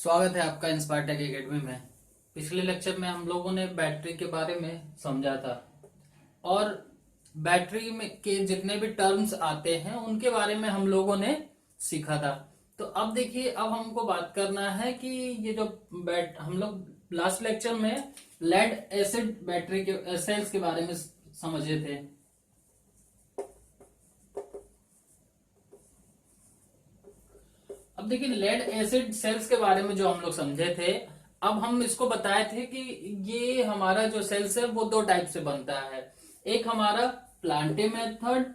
स्वागत है आपका इंस्पायर टेक एकेडमी में। पिछले लेक्चर में हम लोगों ने बैटरी के बारे में समझा था और बैटरी में के जितने भी टर्म्स आते हैं उनके बारे में हम लोगों ने सीखा था। तो अब देखिए, अब हमको बात करना है कि ये जो हम लोग लास्ट लेक्चर में लेड एसिड बैटरी के सेल्स के बारे में समझे थे। अब देखिए, लेड एसिड सेल्स के बारे में जो हम लोग समझे थे, अब हम इसको बताए थे कि ये हमारा जो सेल्स है वो दो टाइप से बनता है। एक हमारा प्लांटे मेथड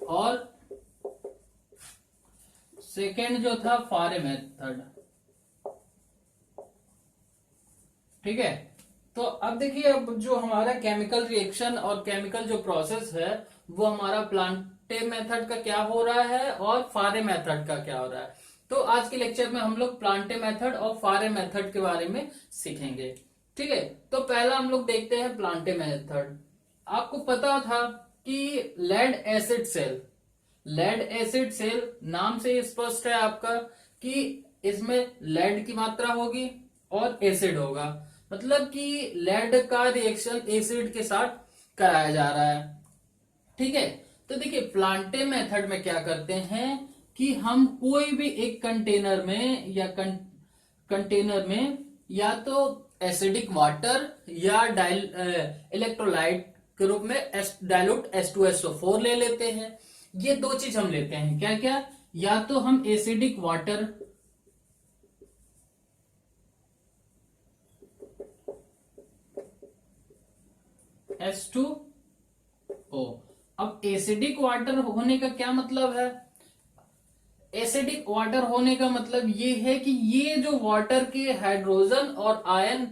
और सेकेंड जो था फारे मेथड। ठीक है, तो अब देखिए, अब जो हमारा केमिकल रिएक्शन और केमिकल जो प्रोसेस है वो हमारा प्लांटे मेथड का क्या हो रहा है और फारे मेथड का क्या हो रहा है। तो आज के लेक्चर में हम लोग प्लांटे मेथड और फारे मेथड के बारे में सीखेंगे। ठीक है, तो पहला हम लोग देखते हैं प्लांटे मेथड। आपको पता था कि लेड एसिड सेल नाम से ही स्पष्ट है आपका कि इसमें लेड की मात्रा होगी और एसिड होगा, मतलब कि लेड का रिएक्शन एसिड के साथ कराया जा रहा है। ठीक है, तो देखिए प्लांटे मेथड में क्या करते हैं कि हम कोई भी एक कंटेनर में या तो एसिडिक वाटर या इलेक्ट्रोलाइट के रूप में डाइल्यूट H2SO4 ले लेते हैं। ये दो चीज हम लेते हैं, क्या क्या, या तो हम एसिडिक वाटर H2O। अब एसिडिक वाटर होने का क्या मतलब है? एसिडिक वाटर होने का मतलब ये है कि ये जो वाटर के हाइड्रोजन और आयन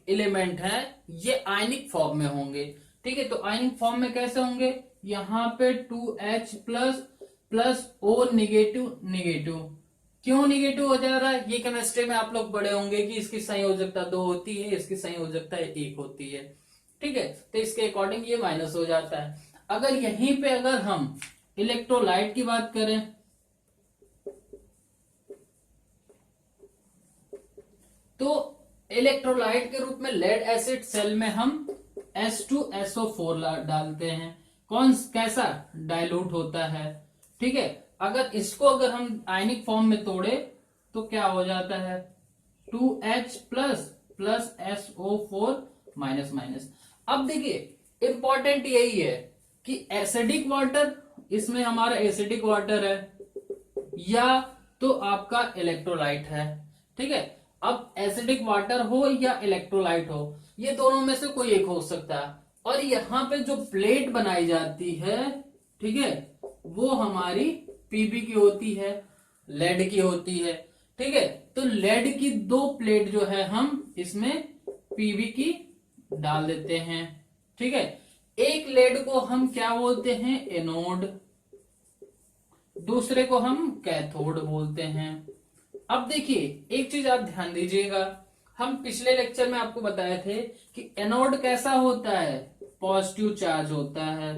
एलिमेंट हैं ये आयनिक फॉर्म में होंगे। ठीक है, तो आयनिक फॉर्म में कैसे होंगे? यहाँ पे 2H plus plus O negative negative. क्यों निगेटिव हो जा रहा है? ये केमिस्ट्री में आप लोग बड़े होंगे कि इसकी संयोजकता 2 होती है, इसकी संयोजकता 1 होती है। ठीक है, तो इसके अकॉर्डिंग ये माइनस हो जाता है। अगर यहीं पे अगर हम इलेक्ट्रोलाइट की बात करें तो इलेक्ट्रोलाइट के रूप में लेड एसिड सेल में हम H2SO4 डालते हैं। कौन कैसा डाइल्यूट होता है। ठीक है, अगर हम आयनिक फॉर्म में तोड़े तो क्या हो जाता है? 2H plus plus SO4 minus minus. अब देखिए इंपॉर्टेंट यही है कि एसिडिक वाटर, इसमें हमारा एसिडिक वाटर है या तो आपका इलेक्ट्रोलाइट है। ठीक है, अब एसिडिक वाटर हो या इलेक्ट्रोलाइट हो, ये दोनों में से कोई एक हो सकता है। और यहाँ पे जो प्लेट बनाई जाती है, ठीक है, वो हमारी पीबी की होती है, लेड की होती है। ठीक है, तो लेड की दो प्लेट जो है हम इसमें पीबी की डाल देते हैं। ठीक है, एक लेड को हम क्या बोलते हैं? एनोड। दूसरे को हम कैथोड बोलते हैं। अब देखिए एक चीज आप ध्यान दीजिएगा, हम पिछले लेक्चर में आपको बताए थे कि एनोड कैसा होता है? पॉजिटिव चार्ज होता है।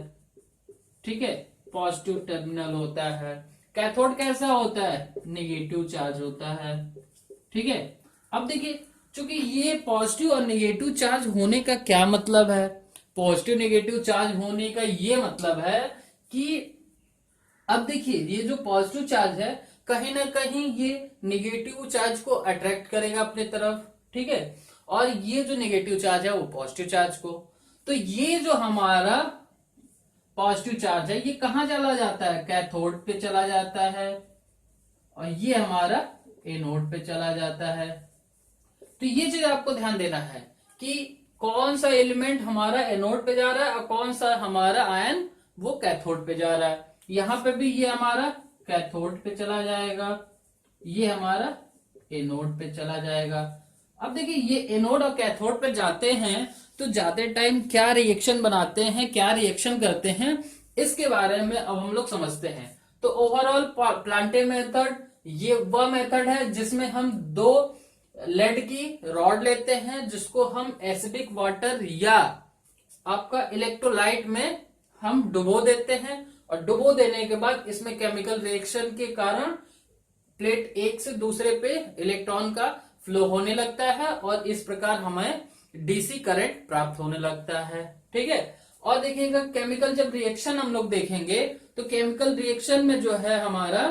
ठीक है, पॉजिटिव टर्मिनल होता है। कैथोड कैसा होता है? निगेटिव चार्ज होता है। ठीक है, अब देखिए चूंकि ये पॉजिटिव और निगेटिव चार्ज होने का क्या मतलब है? पॉजिटिव निगेटिव चार्ज होने का ये मतलब है कि अब देखिए ये जो पॉजिटिव चार्ज है कहीं ना कहीं ये निगेटिव चार्ज को अट्रैक्ट करेगा अपने तरफ। ठीक है, और ये जो निगेटिव चार्ज है वो पॉजिटिव चार्ज को। तो ये जो हमारा पॉजिटिव चार्ज है ये कहां चला जाता है? कैथोड पे चला जाता है और ये हमारा एनोड पे चला जाता है। तो ये चीज आपको ध्यान देना है कि कौन सा एलिमेंट हमारा एनोड पे जा रहा है और कौन सा हमारा आयन वो कैथोड पे जा रहा है। यहां पे भी ये हमारा कैथोड पे चला जाएगा, ये हमारा एनोड पे चला जाएगा। अब देखिए ये एनोड और कैथोड पे जाते हैं तो जाते टाइम क्या रिएक्शन बनाते हैं, क्या रिएक्शन करते हैं, इसके बारे में अब हम लोग समझते हैं। तो ओवरऑल प्लांटे मेथड ये वह मेथड है जिसमें हम दो लेड की रॉड लेते हैं जिसको हम एसिडिक वाटर या आपका इलेक्ट्रोलाइट में हम डुबो देते हैं और डुबो देने के बाद इसमें केमिकल रिएक्शन के कारण प्लेट एक से दूसरे पे इलेक्ट्रॉन का फ्लो होने लगता है और इस प्रकार हमें डीसी करंट प्राप्त होने लगता है। ठीक है, और देखिएगा केमिकल जब रिएक्शन हम लोग देखेंगे तो केमिकल रिएक्शन में जो है हमारा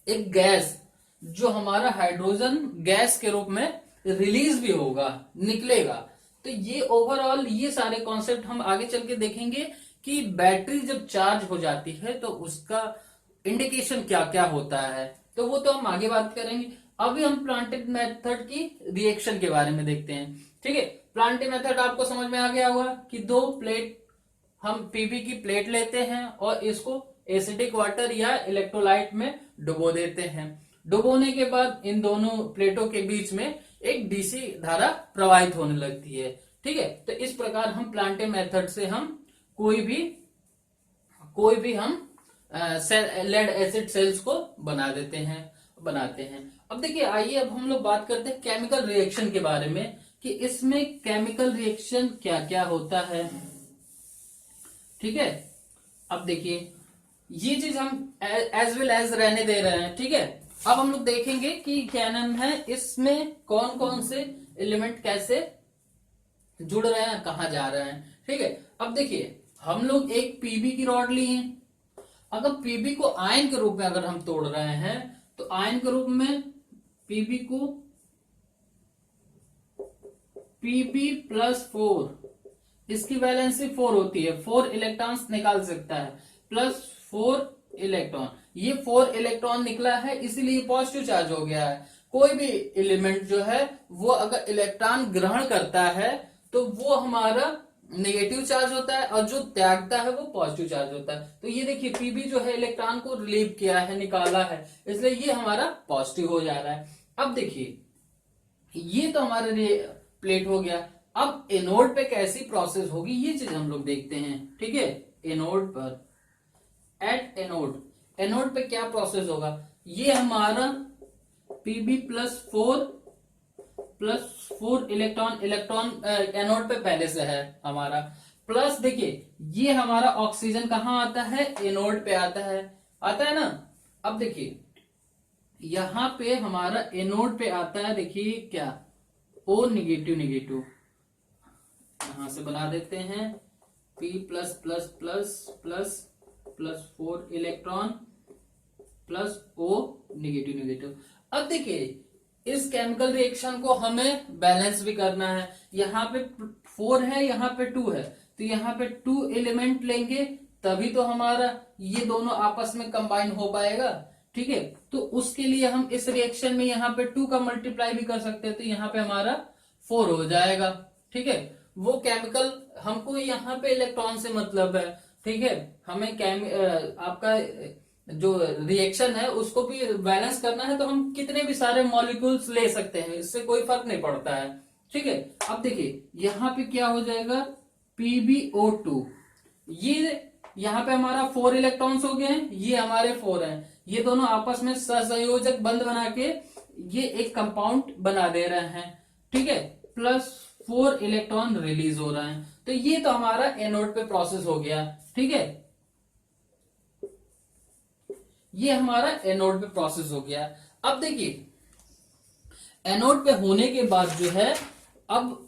एक गैस जो हमारा हाइड्रोजन गैस के रूप में रिलीज भी होगा, निकलेगा। तो ये ओवरऑल ये सारे कॉन्सेप्ट हम आगे चल के देखेंगे कि बैटरी जब चार्ज हो जाती है तो उसका इंडिकेशन क्या क्या होता है, तो वो तो हम आगे बात करेंगे। अभी हम प्लांटेड मेथड की रिएक्शन के बारे में देखते हैं। ठीक है, प्लांटेड मेथड आपको समझ में आ गया होगा कि दो प्लेट, हम पीबी की प्लेट लेते हैं और इसको एसिडिक वाटर या इलेक्ट्रोलाइट में डुबो देते हैं। डुबोने के बाद इन दोनों प्लेटों के बीच में एक डीसी धारा प्रवाहित होने लगती है। ठीक है, तो इस प्रकार हम प्लांटेड मेथड से हम कोई भी हम लेड एसिड सेल्स को बनाते हैं। अब देखिए, आइए अब हम लोग बात करते हैं केमिकल रिएक्शन के बारे में कि इसमें केमिकल रिएक्शन क्या क्या होता है। ठीक है, अब देखिए ये चीज हम एज वेल एज रहने दे रहे हैं। ठीक है, अब हम लोग देखेंगे कि क्या नाम है, इसमें कौन कौन से एलिमेंट कैसे जुड़ रहे हैं, कहाँ जा रहे हैं। ठीक है, अब देखिए हम लोग एक पीबी की रॉड ली है। अगर पीबी को आयन के रूप में अगर हम तोड़ रहे हैं तो आयन के रूप में पीबी को पीबी प्लस 4, इसकी वैलेंसी 4 होती है, 4 इलेक्ट्रॉन्स निकाल सकता है, प्लस 4 इलेक्ट्रॉन। ये 4 इलेक्ट्रॉन निकला है इसीलिए पॉजिटिव चार्ज हो गया है। कोई भी एलिमेंट जो है वो अगर इलेक्ट्रॉन ग्रहण करता है तो वो हमारा नेगेटिव चार्ज होता है और जो त्यागता है वो पॉजिटिव चार्ज होता है। तो ये देखिए पीबी जो है इलेक्ट्रॉन को रिलीव किया है, निकाला है, इसलिए ये हमारा पॉजिटिव हो जा रहा है। अब देखिए ये तो हमारा प्लेट हो गया। अब एनोड पे कैसी प्रोसेस होगी ये चीज हम लोग देखते हैं। ठीक है, एनोड पर एट एनोड पे क्या प्रोसेस होगा, ये हमारा पीबी प्लस 4 इलेक्ट्रॉन एनोड पे पहले से है हमारा, प्लस देखिए ये हमारा ऑक्सीजन कहाँ आता है, एनोड पे आता है ना। अब देखिए यहां पे हमारा एनोड पे आता है, देखिए क्या ओ निगेटिव यहां से बना देते हैं, P plus plus plus plus plus 4 electron plus O negative. अब देखिए इस केमिकल रिएक्शन को हमें बैलेंस भी करना है। यहाँ पे 4 है, यहाँ पे 2 है, तो यहाँ पे 2 एलिमेंट लेंगे तभी तो हमारा ये दोनों आपस में कंबाइन हो पाएगा। ठीक है, तो उसके लिए हम इस रिएक्शन में यहाँ पे 2 का मल्टीप्लाई भी कर सकते हैं, तो यहाँ पे हमारा 4 हो जाएगा। ठीक है, वो केमिकल हमको यहाँ पे इलेक्ट्रॉन से मतलब है। ठीक है, हमें आपका जो रिएक्शन है उसको भी बैलेंस करना है, तो हम कितने भी सारे मॉलिक्यूल्स ले सकते हैं, इससे कोई फर्क नहीं पड़ता है। ठीक है, अब देखिए यहाँ पे क्या हो जाएगा, PbO2, ये यहाँ पे हमारा 4 इलेक्ट्रॉन्स हो गए हैं, ये हमारे 4 हैं, ये दोनों आपस में सहसंयोजक बंध बना के ये एक कंपाउंड बना दे रहे हैं। ठीक है, प्लस 4 इलेक्ट्रॉन रिलीज हो रहे हैं, तो ये तो हमारा एनोड पे प्रोसेस हो गया। ठीक है, ये हमारा एनोड पे प्रोसेस हो गया। अब देखिए एनोड पे होने के बाद जो है, अब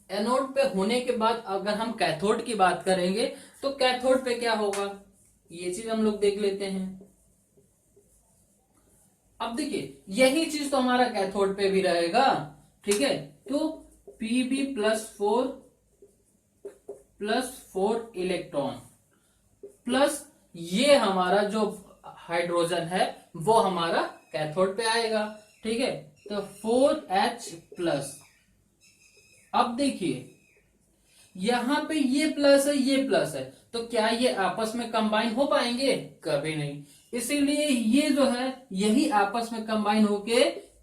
एनोड पे होने के बाद अगर हम कैथोड की बात करेंगे तो कैथोड पे क्या होगा ये चीज हम लोग देख लेते हैं। अब देखिए यही चीज तो हमारा कैथोड पे भी रहेगा। ठीक है, तो Pb प्लस 4 इलेक्ट्रॉन प्लस ये हमारा जो हाइड्रोजन है वो हमारा कैथोड पे आएगा। ठीक है, तो 4H प्लस। अब देखिए यहां पे ये प्लस है, ये प्लस है, तो क्या ये आपस में कंबाइन हो पाएंगे, कभी नहीं। इसीलिए ये जो है यही आपस में कंबाइन होके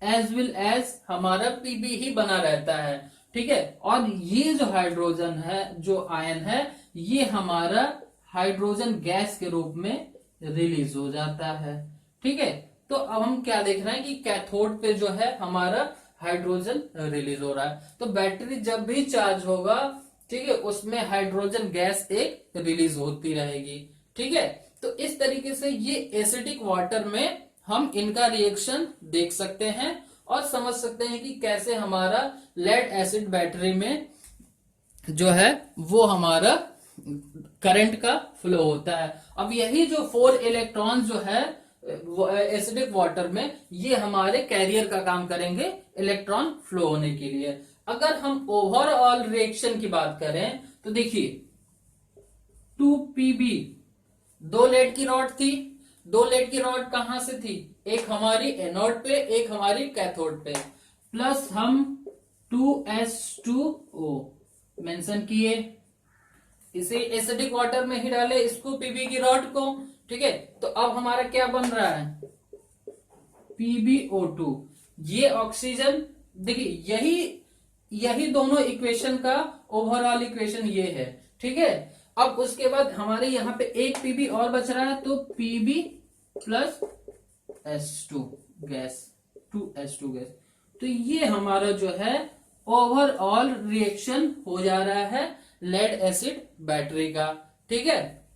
एज वेल एज हमारा पीबी ही बना रहता है। ठीक है, और ये जो हाइड्रोजन है, जो आयन है, ये हमारा हाइड्रोजन गैस के रूप में रिलीज हो जाता है। ठीक है, तो अब हम क्या देख रहे हैं कि कैथोड पे जो है हमारा हाइड्रोजन रिलीज हो रहा है। तो बैटरी जब भी चार्ज होगा, ठीक है, उसमें हाइड्रोजन गैस एक रिलीज होती रहेगी। ठीक है, तो इस तरीके से ये एसिडिक वाटर में हम इनका रिएक्शन देख सकते हैं और समझ सकते हैं कि कैसे हमारा लेड एसिड बैटरी में जो है वो हमारा करंट का फ्लो होता है। अब यही जो 4 इलेक्ट्रॉन जो है एसिडिक वाटर में, ये हमारे कैरियर का काम करेंगे इलेक्ट्रॉन फ्लो होने के लिए। अगर हम ओवरऑल रिएक्शन की बात करें तो देखिए 2Pb, दो लेड की रॉड थी, दो लेड की रॉड कहां से थी, एक हमारी एनोड पे एक हमारी कैथोड पे, प्लस हम 2S2O मेंशन किए, इसे एसिडिक वाटर में ही डाले इसको पीबी की रॉड को। ठीक है, तो अब हमारा क्या बन रहा है PbO2। ये ऑक्सीजन, देखिए यही दोनों इक्वेशन का ओवरऑल इक्वेशन ये है। ठीक है, अब उसके बाद हमारे यहाँ पे एक पीबी और बच रहा है, तो Pb plus S2 gas, 2S2 gas. तो ये हमारा जो है ओवरऑल रिएक्शन हो जा रहा है लेड एसिड बैटरी का। ठीक है,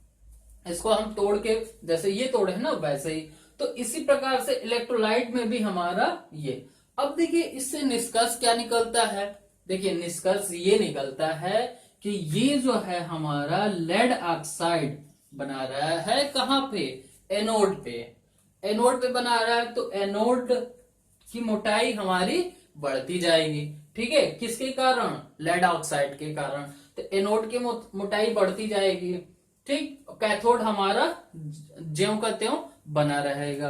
इसको हम तोड़ के, जैसे ये तोड़े है ना वैसे ही, तो इसी प्रकार से इलेक्ट्रोलाइट में भी हमारा ये। अब देखिए इससे निष्कर्ष क्या निकलता है, देखिए निष्कर्ष ये निकलता है कि ये जो है हमारा लेड ऑक्साइड बना रहा है कहां पे, एनोड पे। एनोड पे बना रहा है तो एनोड की मोटाई हमारी बढ़ती जाएगी। ठीक है, किसके कारण, लेड ऑक्साइड के कारण। तो एनोड की मोटाई बढ़ती जाएगी। ठीक, कैथोड हमारा ज्यों का त्यों बना रहेगा।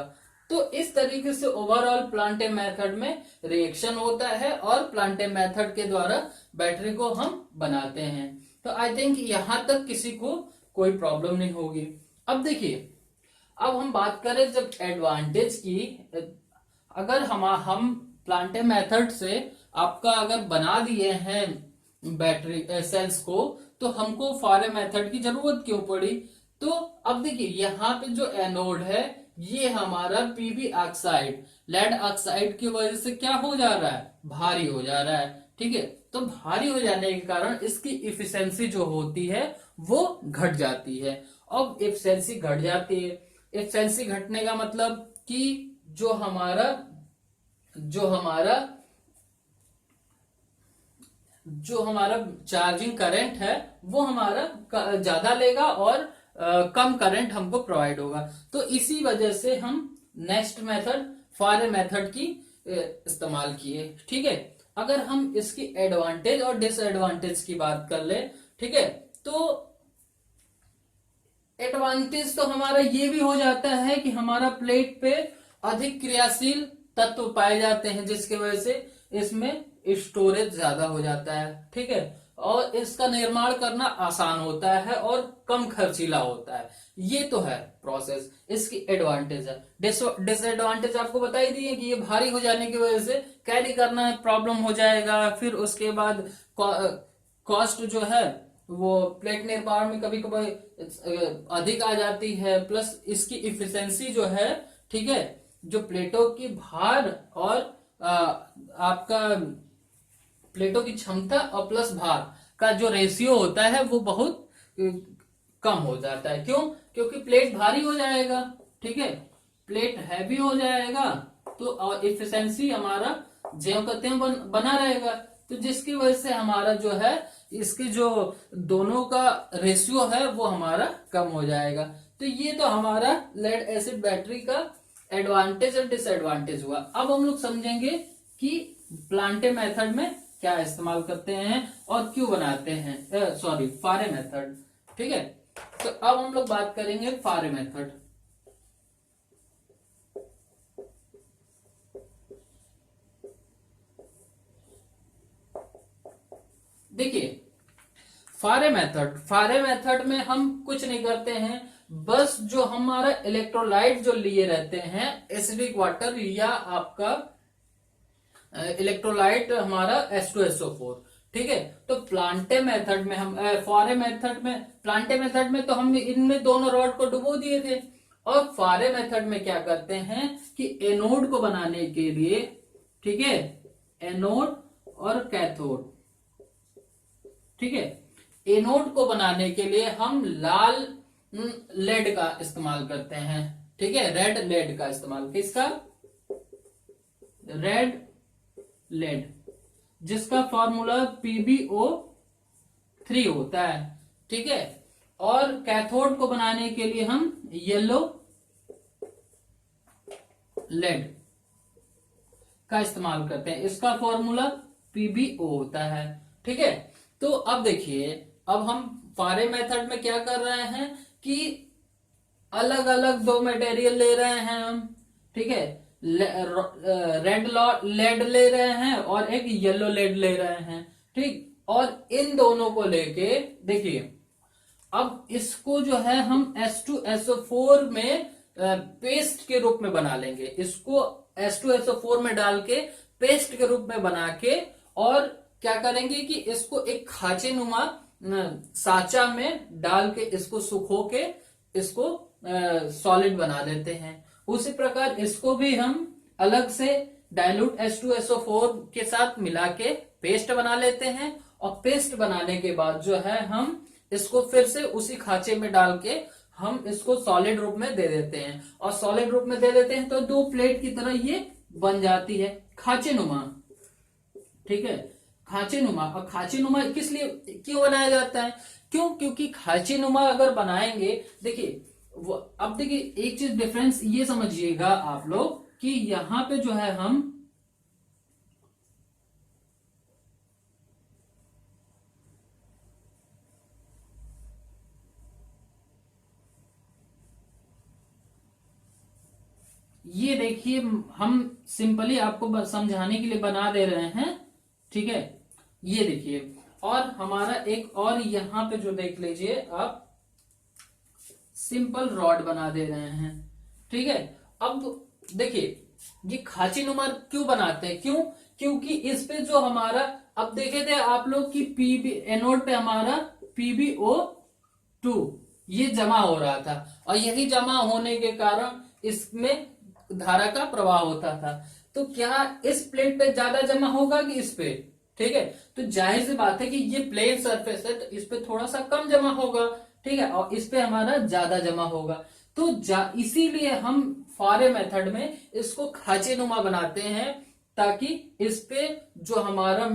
तो इस तरीके से ओवरऑल प्लांटे मेथड में रिएक्शन होता है और प्लांटे मेथड के द्वारा बैटरी को हम बनाते हैं। तो आई थिंक यहां तक किसी को कोई प्रॉब्लम नहीं होगी। अब देखिए, अब हम बात करें जब एडवांटेज की, अगर हम प्लांटे मेथड से आपका अगर बना दिए हैं बैटरी सेल्स को, तो हमको फारे मेथड की जरूरत क्यों पड़ी। तो अब देखिए यहाँ पे जो एनोड है ये हमारा पीबी ऑक्साइड, लेड ऑक्साइड की वजह से क्या हो जा रहा है, भारी हो जा रहा है। ठीक है, तो भारी हो जाने के कारण इसकी इफिशिएंसी जो होती है वो घट जाती है। अब इफिशिएंसी घट जाती है, इफिशिएंसी घटने का मतलब कि जो हमारा चार्जिंग करंट है वो हमारा ज्यादा लेगा और कम करंट हमको प्रोवाइड होगा। तो इसी वजह से हम नेक्स्ट मेथड फारे मेथड की इस्तेमाल किए। ठीक है, अगर हम इसकी एडवांटेज और डिसएडवांटेज की बात कर ले, ठीक है, तो एडवांटेज तो हमारा ये भी हो जाता है कि हमारा प्लेट पे अधिक क्रियाशील तत्व पाए जाते हैं, जिसकी वजह से इसमें स्टोरेज ज्यादा हो जाता है। ठीक है, और इसका निर्माण करना आसान होता है और कम खर्चीला होता है। ये तो है प्रोसेस, इसकी एडवांटेज है। डिसएडवांटेज आपको बता ही दिए कि ये भारी हो जाने की वजह से कैरी करना प्रॉब्लम हो जाएगा। फिर उसके बाद कॉस्ट जो है वो प्लेट निर्माण में कभी कभी अधिक आ जाती है, प्लस इसकी इफिशिएंसी जो है, ठीक है, जो प्लेटों की भार और आपका प्लेटों की क्षमता और प्लस भार का जो रेशियो होता है वो बहुत कम हो जाता है। क्यों, क्योंकि प्लेट भारी हो जाएगा। ठीक है, प्लेट हैवी हो जाएगा तो इफिशिएंसी हमारा ज्यों का त्यों बना रहेगा। तो जिसकी वजह से हमारा जो है इसके जो दोनों का रेशियो है वो हमारा कम हो जाएगा। तो ये तो हमारा लेड एसिड बैटरी का एडवांटेज और डिसएडवांटेज हुआ। अब हम लोग समझेंगे कि प्लांटे मेथड में क्या इस्तेमाल करते हैं और क्यों बनाते हैं, फारे मेथड। ठीक है, तो अब हम लोग बात करेंगे फारे मेथड। देखिए फारे मेथड में हम कुछ नहीं करते हैं, बस जो हमारा इलेक्ट्रोलाइट जो लिए रहते हैं एसिडिक वाटर या आपका इलेक्ट्रोलाइट हमारा H2SO4। ठीक है, तो प्लांटे मेथड में हम प्लांटे मेथड में तो हम इनमें दोनों रॉड को डुबो दिए थे, और फारे मेथड में क्या करते हैं कि एनोड को बनाने के लिए, ठीक है, एनोड और कैथोड, ठीक है, एनोड को बनाने के लिए हम लाल लेड का इस्तेमाल करते हैं। ठीक है, रेड लेड का इस्तेमाल, किसका, रेड लेड, जिसका फॉर्मूला PbO3 होता है। ठीक है, और कैथोड को बनाने के लिए हम येलो लेड का इस्तेमाल करते हैं, इसका फॉर्मूला PbO होता है। ठीक है, तो अब देखिए, अब हम फारे मेथड में क्या कर रहे हैं कि अलग अलग दो मटेरियल ले रहे हैं हम। ठीक है, रेड लेड ले रहे हैं और एक येलो लेड ले रहे हैं। ठीक, और इन दोनों को लेके देखिए, अब इसको जो है हम H2SO4 में पेस्ट के रूप में बना लेंगे, इसको H2SO4 में डाल के पेस्ट के रूप में बना के, और क्या करेंगे कि इसको एक खांचे नुमा साचा में डाल के इसको सुखो के इसको सॉलिड बना लेते हैं। उसी प्रकार इसको भी हम अलग से डाइल्यूट H2SO4 के साथ मिला के पेस्ट बना लेते हैं, और पेस्ट बनाने के बाद जो है हम इसको फिर से उसी खांचे में डाल के हम इसको सॉलिड रूप में दे देते हैं, और सॉलिड रूप में दे देते हैं तो दो प्लेट की तरह ये बन जाती है, खांचे नुमा। ठीक है, खांचे नुमा। और खांचे नुमा किस लिए क्यों बनाया जाता है, क्यों, क्योंकि खांचे नुमा अगर बनाएंगे, देखिए अब देखिए एक चीज डिफरेंस ये समझिएगा आप लोग कि यहां पे जो है हम ये देखिए, हम सिंपली आपको समझाने के लिए बना दे रहे हैं। ठीक है, ये देखिए, और हमारा एक और यहां पे जो देख लीजिए आप, सिंपल रॉड बना दे रहे हैं। ठीक है, अब देखिए ये खांची नुमा क्यों बनाते हैं, क्यों, क्योंकि इस पे जो हमारा, अब देखे थे आप लोग कि एनोड पे हमारा PbO2 ये जमा हो रहा था, और यही जमा होने के कारण इसमें धारा का प्रवाह होता था। तो क्या इस प्लेट पे ज्यादा जमा होगा कि इस पे, ठीक है, तो जाहिर सी बात है कि ये प्लेन सरफेस है तो इस पे थोड़ा सा कम जमा होगा। ठीक है, और इस पे हमारा ज्यादा जमा होगा। तो इसीलिए हम फारे मेथड में इसको खांचे नुमा बनाते हैं, ताकि इस पे जो हमारा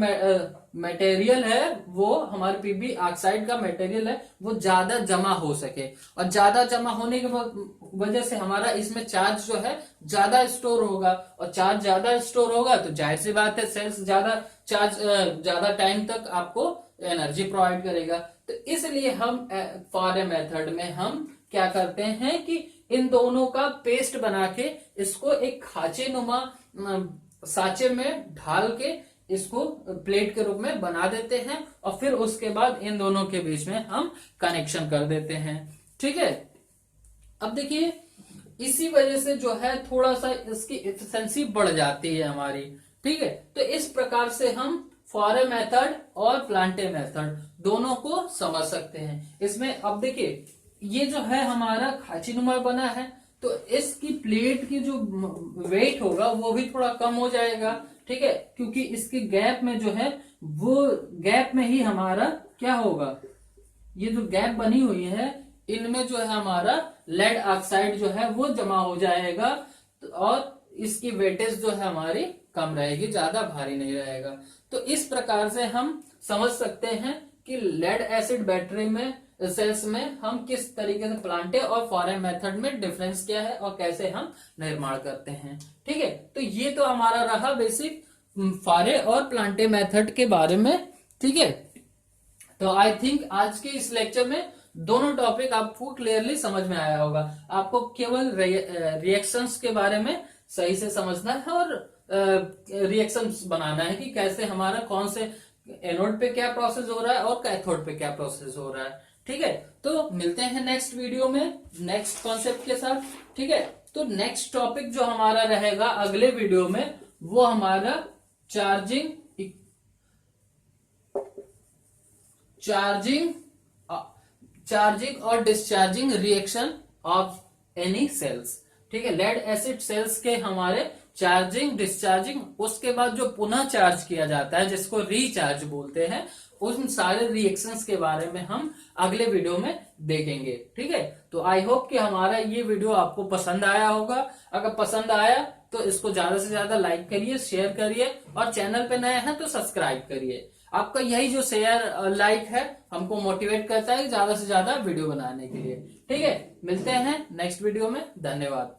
मटेरियल है, वो हमारे पीबी ऑक्साइड का मटेरियल है, वो ज्यादा जमा हो सके, और ज्यादा जमा होने की वजह से हमारा इसमें चार्ज जो है ज्यादा स्टोर होगा, और चार्ज ज्यादा स्टोर होगा तो जाहिर सी बात है सेल्स ज्यादा टाइम तक आपको एनर्जी प्रोवाइड करेगा। तो इसलिए हम फारे मेथड में हम क्या करते हैं कि इन दोनों का पेस्ट बना के इसको एक खांचे नुमा साचे में ढाल के इसको प्लेट के रूप में बना देते हैं, और फिर उसके बाद इन दोनों के बीच में हम कनेक्शन कर देते हैं। ठीक है, अब देखिए इसी वजह से जो है थोड़ा सा इसकी एफिशिएंसी बढ़ जाती है हमारी। ठीक है, तो इस प्रकार से हम फारे मेथड और प्लांटे मेथड दोनों को समझ सकते हैं। इसमें अब देखिए ये जो है हमारा खांचीनुमा बना है, तो इसकी प्लेट की जो वेट होगा वो भी थोड़ा कम हो जाएगा। ठीक है, क्योंकि इसके गैप में जो है, वो गैप में ही हमारा क्या होगा, ये जो गैप बनी हुई है इनमें जो है हमारा लेड ऑक्साइड जो है वो जमा हो जाएगा, और इसकी वेटेज जो है हमारी कम रहेगी, ज्यादा भारी नहीं रहेगा। तो इस प्रकार से हम समझ सकते हैं कि लेड एसिड बैटरी में सेल्स में हम किस तरीके से प्लांटे और फॉरेन मेथड में डिफरेंस क्या है और कैसे हम निर्माण करते हैं। ठीक है, तो ये तो हमारा रहा बेसिक फारे और प्लांटे मेथड के बारे में। ठीक है, तो आई थिंक आज के इस लेक्चर में दोनों टॉपिक आपको क्लियरली समझ में आया होगा। आपको केवल रिएक्शंस के बारे में सही से समझना है और रिएक्शंस बनाना है कि कैसे हमारा कौन से एनोड पे क्या प्रोसेस हो रहा है और कैथोड पे क्या प्रोसेस हो रहा है। ठीक है, तो मिलते हैं नेक्स्ट वीडियो में नेक्स्ट कॉन्सेप्ट के साथ। ठीक है, तो नेक्स्ट टॉपिक जो हमारा रहेगा अगले वीडियो में वो हमारा चार्जिंग और discharging reaction of any cells. ठीक है, लेड एसिड सेल्स के हमारे चार्जिंग, डिस्चार्जिंग, उसके बाद जो पुनः चार्ज किया जाता है जिसको रिचार्ज बोलते हैं, उन सारे रिएक्शंस के बारे में हम अगले वीडियो में देखेंगे। ठीक है, तो आई होप कि हमारा ये वीडियो आपको पसंद आया होगा। अगर पसंद आया तो इसको ज्यादा से ज्यादा लाइक करिए, शेयर करिए, और चैनल पे नए हैं तो सब्सक्राइब करिए। आपका यही जो शेयर लाइक है हमको मोटिवेट करता है ज्यादा से ज्यादा वीडियो बनाने के लिए। ठीक है, मिलते हैं नेक्स्ट वीडियो में। धन्यवाद।